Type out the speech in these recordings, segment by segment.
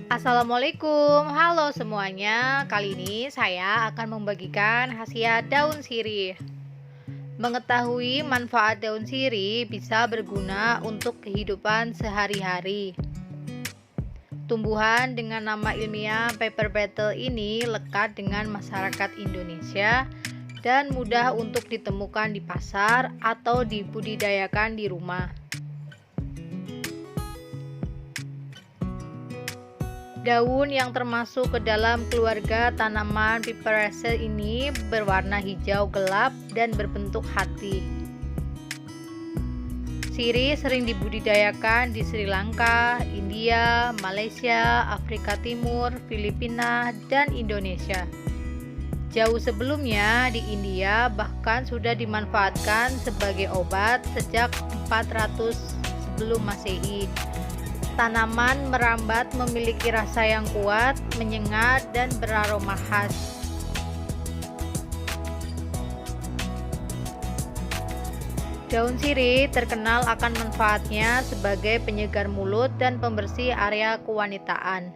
Assalamualaikum, halo semuanya. Kali ini saya akan membagikan khasiat daun sirih. Mengetahui manfaat daun sirih bisa berguna untuk kehidupan sehari-hari. Tumbuhan dengan nama ilmiah Pepper Beetle ini lekat dengan masyarakat Indonesia dan mudah untuk ditemukan di pasar atau dibudidayakan di rumah. Daun yang termasuk ke dalam keluarga tanaman Piperaceae ini berwarna hijau gelap dan berbentuk hati. Sirih sering dibudidayakan di Sri Lanka, India, Malaysia, Afrika Timur, Filipina, dan Indonesia. Jauh sebelumnya di India bahkan sudah dimanfaatkan sebagai obat sejak 400 sebelum Masehi. Tanaman merambat memiliki rasa yang kuat, menyengat, dan beraroma khas. Daun sirih terkenal akan manfaatnya sebagai penyegar mulut dan pembersih area kewanitaan.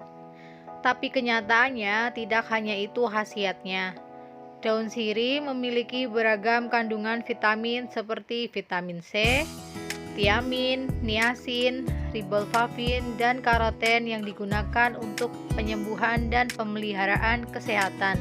Tapi kenyataannya tidak hanya itu khasiatnya. Daun sirih memiliki beragam kandungan vitamin seperti vitamin C, tiamin, niacin, riboflavin, dan karoten yang digunakan untuk penyembuhan dan pemeliharaan kesehatan.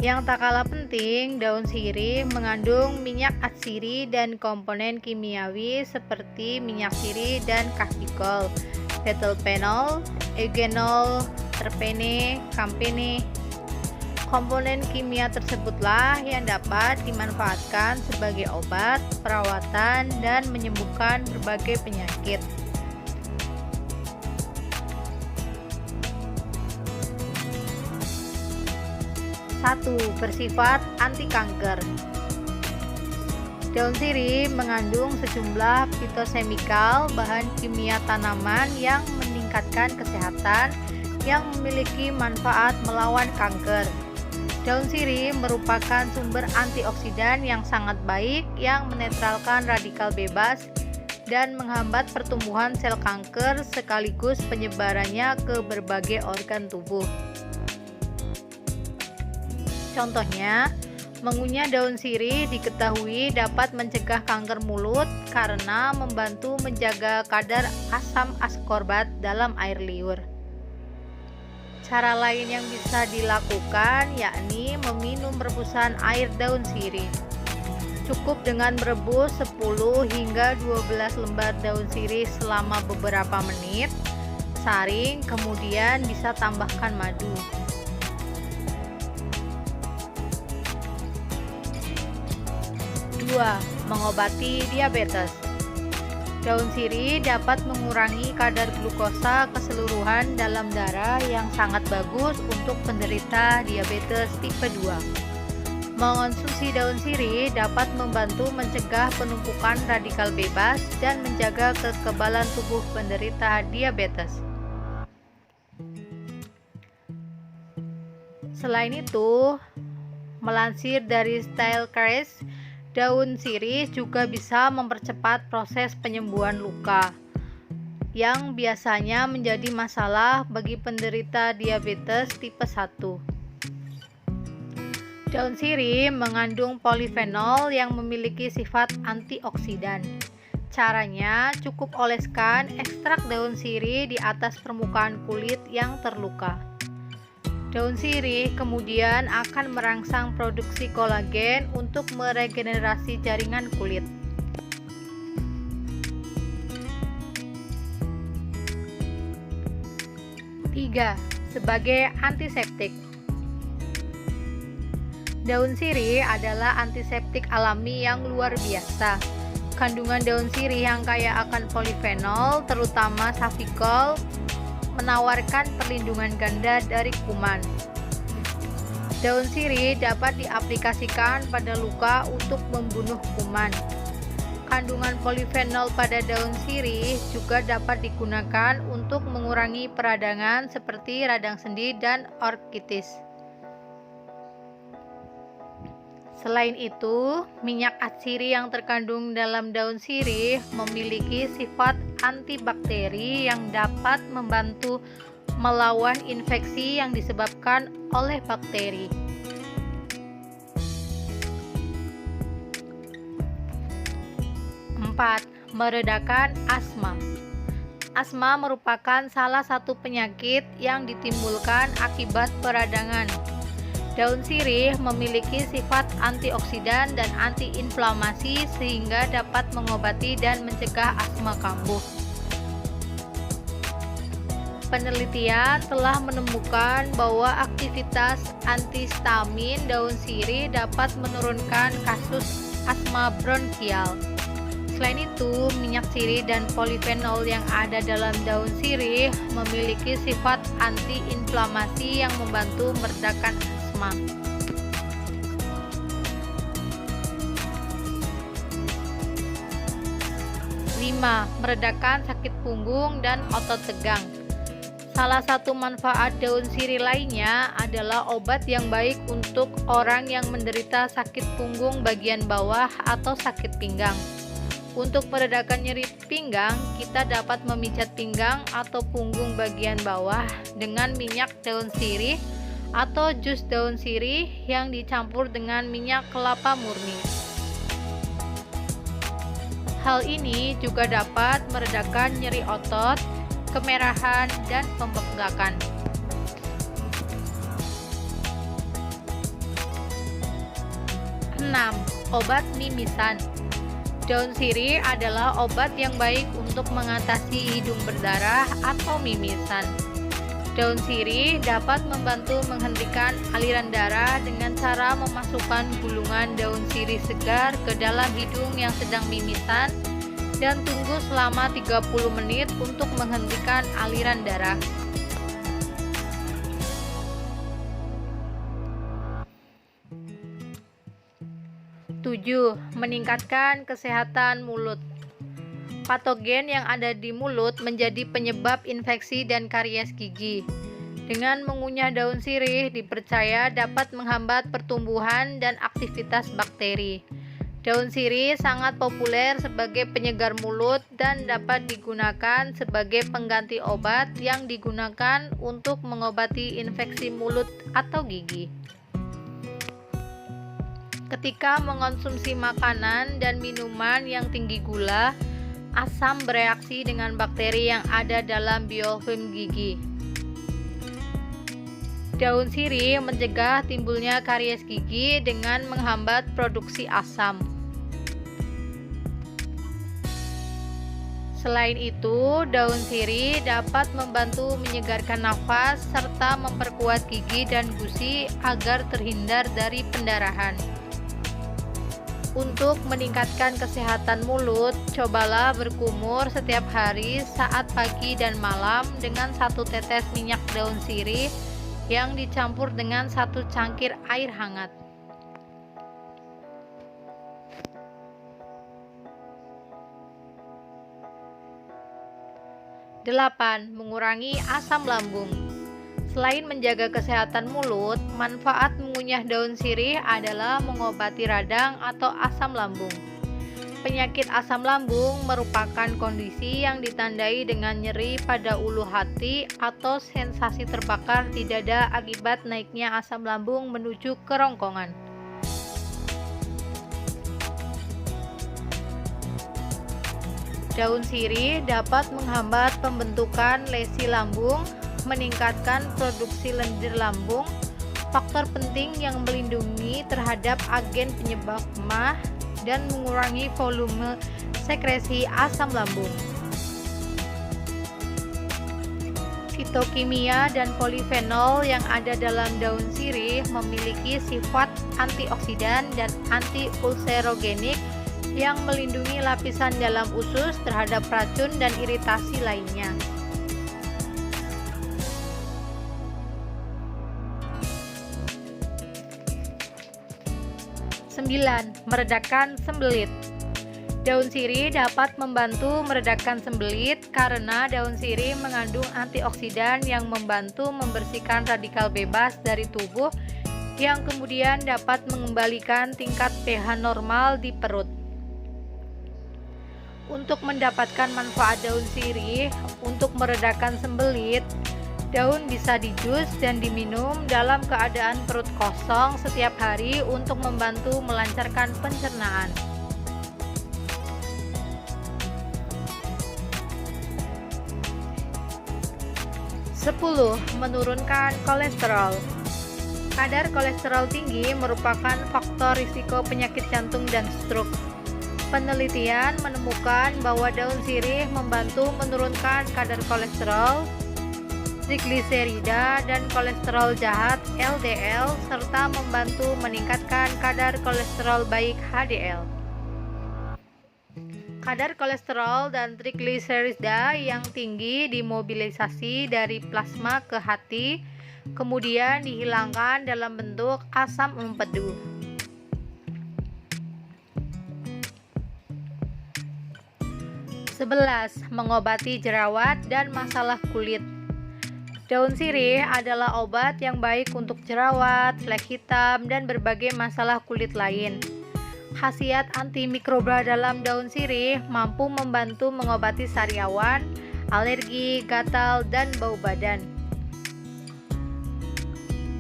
Yang tak kalah penting, daun sirih mengandung minyak atsiri dan komponen kimiawi seperti minyak sirih dan kahvikol, betailphenol, eugenol, terpene, campene. Komponen kimia tersebutlah yang dapat dimanfaatkan sebagai obat, perawatan, dan menyembuhkan berbagai penyakit. 1. Bersifat anti kanker. Daun sirih mengandung sejumlah fitosemikal, bahan kimia tanaman yang meningkatkan kesehatan yang memiliki manfaat melawan kanker. Daun sirih merupakan sumber antioksidan yang sangat baik yang menetralkan radikal bebas dan menghambat pertumbuhan sel kanker sekaligus penyebarannya ke berbagai organ tubuh. Contohnya, mengunyah daun sirih diketahui dapat mencegah kanker mulut karena membantu menjaga kadar asam askorbat dalam air liur. Cara lain yang bisa dilakukan yakni meminum rebusan air daun sirih. Cukup dengan merebus 10 hingga 12 lembar daun sirih selama beberapa menit. Saring, kemudian bisa tambahkan madu. 2. Mengobati diabetes. Daun sirih dapat mengurangi kadar glukosa keseluruhan dalam darah yang sangat bagus untuk penderita diabetes tipe 2. Mengonsumsi daun sirih dapat membantu mencegah penumpukan radikal bebas dan menjaga kekebalan tubuh penderita diabetes. Selain itu, melansir dari Stylecraft, daun sirih juga bisa mempercepat proses penyembuhan luka yang biasanya menjadi masalah bagi penderita diabetes tipe 1. Daun sirih mengandung polifenol yang memiliki sifat antioksidan. Caranya, cukup oleskan ekstrak daun sirih di atas permukaan kulit yang terluka. Daun sirih kemudian akan merangsang produksi kolagen untuk meregenerasi jaringan kulit. Tiga, sebagai antiseptik. Daun sirih adalah antiseptik alami yang luar biasa. Kandungan daun sirih yang kaya akan polifenol, terutama savikol, menawarkan perlindungan ganda dari kuman. Daun sirih dapat diaplikasikan pada luka untuk membunuh kuman. Kandungan polifenol pada daun sirih juga dapat digunakan untuk mengurangi peradangan seperti radang sendi dan orkitis. Selain itu, minyak atsiri yang terkandung dalam daun sirih memiliki sifat antibakteri yang dapat membantu melawan infeksi yang disebabkan oleh bakteri. 4. Meredakan asma. Asma merupakan salah satu penyakit yang ditimbulkan akibat peradangan. Daun sirih memiliki sifat antioksidan dan antiinflamasi sehingga dapat mengobati dan mencegah asma kambuh. Penelitian telah menemukan bahwa aktivitas antihistamin daun sirih dapat menurunkan kasus asma bronkial. Selain itu, minyak sirih dan polifenol yang ada dalam daun sirih memiliki sifat antiinflamasi yang membantu meredakan asma. Meredakan sakit punggung dan otot tegang. Salah satu manfaat daun sirih lainnya adalah obat yang baik untuk orang yang menderita sakit punggung bagian bawah atau sakit pinggang. Untuk meredakan nyeri pinggang, kita dapat memijat pinggang atau punggung bagian bawah dengan minyak daun sirih atau jus daun sirih yang dicampur dengan minyak kelapa murni. Hal ini juga dapat meredakan nyeri otot, kemerahan, dan pembengkakan. 6. Obat mimisan. Daun sirih adalah obat yang baik untuk mengatasi hidung berdarah atau mimisan. Daun sirih dapat membantu menghentikan aliran darah dengan cara memasukkan gulungan daun sirih segar ke dalam hidung yang sedang mimisan dan tunggu selama 30 menit untuk menghentikan aliran darah. 7. Meningkatkan kesehatan mulut. Patogen yang ada di mulut menjadi penyebab infeksi dan karies gigi. Dengan mengunyah daun sirih dipercaya dapat menghambat pertumbuhan dan aktivitas bakteri. Daun sirih sangat populer sebagai penyegar mulut dan dapat digunakan sebagai pengganti obat yang digunakan untuk mengobati infeksi mulut atau gigi. Ketika mengonsumsi makanan dan minuman yang tinggi gula, asam bereaksi dengan bakteri yang ada dalam biofilm gigi. Daun sirih mencegah timbulnya karies gigi dengan menghambat produksi asam. Selain itu, daun sirih dapat membantu menyegarkan nafas serta memperkuat gigi dan gusi agar terhindar dari pendarahan. Untuk meningkatkan kesehatan mulut, cobalah berkumur setiap hari saat pagi dan malam dengan 1 tetes minyak daun sirih yang dicampur dengan 1 cangkir air hangat. 8. Mengurangi asam lambung. Selain menjaga kesehatan mulut, manfaat mengunyah daun sirih adalah mengobati radang atau asam lambung. Penyakit asam lambung merupakan kondisi yang ditandai dengan nyeri pada ulu hati atau sensasi terbakar di dada akibat naiknya asam lambung menuju kerongkongan. Daun sirih dapat menghambat pembentukan lesi lambung, meningkatkan produksi lendir lambung, faktor penting yang melindungi terhadap agen penyebab emah, dan mengurangi volume sekresi asam lambung. Fitokimia dan polifenol yang ada dalam daun sirih memiliki sifat antioksidan dan anti-ulcerogenik yang melindungi lapisan dalam usus terhadap racun dan iritasi lainnya. 9. Meredakan sembelit. Daun sirih dapat membantu meredakan sembelit karena daun sirih mengandung antioksidan yang membantu membersihkan radikal bebas dari tubuh yang kemudian dapat mengembalikan tingkat pH normal di perut. Untuk mendapatkan manfaat daun sirih untuk meredakan sembelit, daun bisa dijus dan diminum dalam keadaan perut kosong setiap hari untuk membantu melancarkan pencernaan. 10. Menurunkan kolesterol. Kadar kolesterol tinggi merupakan faktor risiko penyakit jantung dan stroke. Penelitian menemukan bahwa daun sirih membantu menurunkan kadar kolesterol, trigliserida, dan kolesterol jahat (LDL) serta membantu meningkatkan kadar kolesterol baik (HDL). Kadar kolesterol dan trigliserida yang tinggi dimobilisasi dari plasma ke hati, kemudian dihilangkan dalam bentuk asam empedu. 11. Mengobati jerawat dan masalah kulit. Daun sirih adalah obat yang baik untuk jerawat, flek hitam, dan berbagai masalah kulit lain. Khasiat antimikroba dalam daun sirih mampu membantu mengobati sariawan, alergi, gatal, dan bau badan.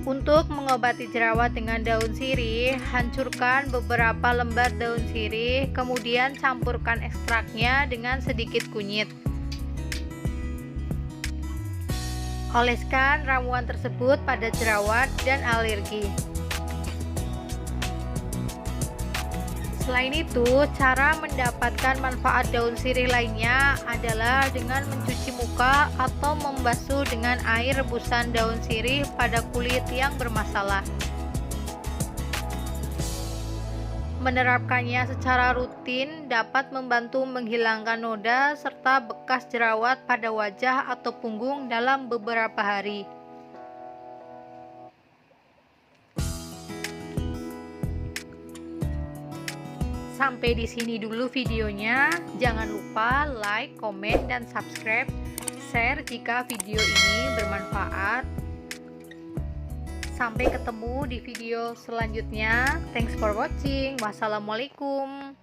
Untuk mengobati jerawat dengan daun sirih, hancurkan beberapa lembar daun sirih, kemudian campurkan ekstraknya dengan sedikit kunyit. Oleskan ramuan tersebut pada jerawat dan alergi. Selain itu, cara mendapatkan manfaat daun sirih lainnya adalah dengan mencuci muka atau membasuh dengan air rebusan daun sirih pada kulit yang bermasalah. Menerapkannya secara rutin dapat membantu menghilangkan noda serta bekas jerawat pada wajah atau punggung dalam beberapa hari. Sampai di sini dulu videonya. Jangan lupa like, komen, dan subscribe. Share jika video ini bermanfaat. Sampai ketemu di video selanjutnya. Thanks for watching. Wassalamualaikum.